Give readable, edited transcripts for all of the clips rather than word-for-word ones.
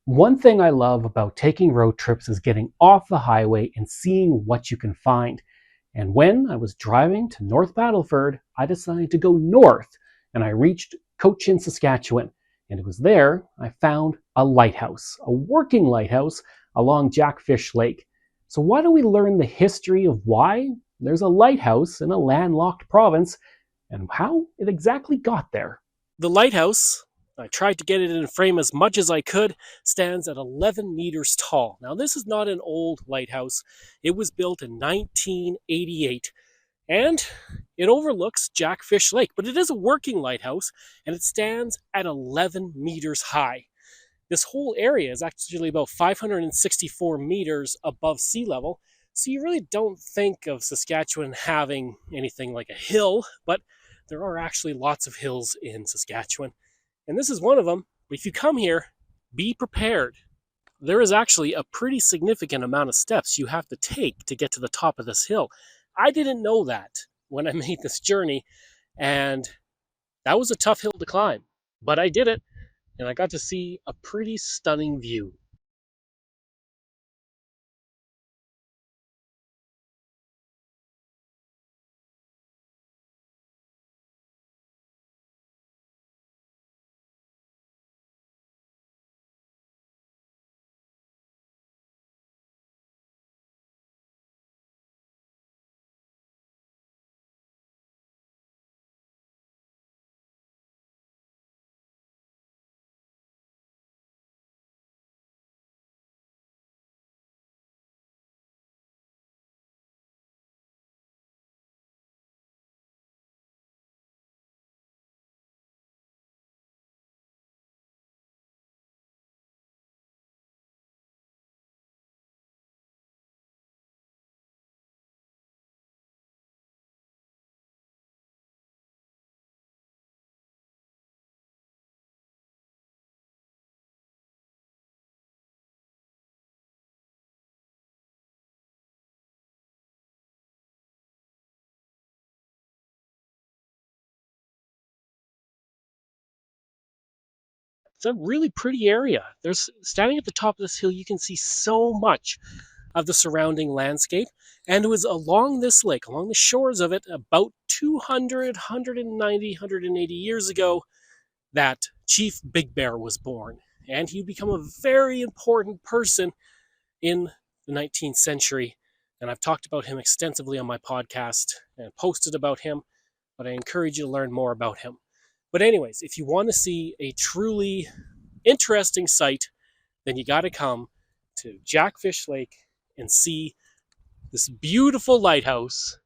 One thing I love about taking road trips is getting off the highway and seeing what you can find. And when I was driving to North Battleford, I decided to go north and I reached Cochin, Saskatchewan. And it was there I found a lighthouse, a working lighthouse along Jackfish Lake. So, why don't we learn the history of why there's a lighthouse in a landlocked province and how it exactly got there? The lighthouse, I tried to get it in frame as much as I could, stands at 11 meters tall. Now, this is not an old lighthouse. It was built in 1988 and it overlooks Jackfish Lake, but it is a working lighthouse and it stands at 11 meters high. This whole area is actually about 564 meters above sea level, so you really don't think of Saskatchewan having anything like a hill, but there are actually lots of hills in Saskatchewan. And this is one of them. If you come here, be prepared. There is actually a pretty significant amount of steps you have to take to get to the top of this hill. I didn't know that when I made this journey, and that was a tough hill to climb, but I did it, and I got to see a pretty stunning view. It's a really pretty area. There's standing at the top of this hill, you can see so much of the surrounding landscape. And it was along this lake, along the shores of it, about 200, 190, 180 years ago, that Chief Big Bear was born. And he became a very important person in the 19th century. And I've talked about him extensively on my podcast and posted about him, but I encourage you to learn more about him. But, anyways, if you want to see a truly interesting sight, then you got to come to Jackfish Lake and see this beautiful lighthouse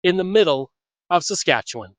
in the middle of Saskatchewan.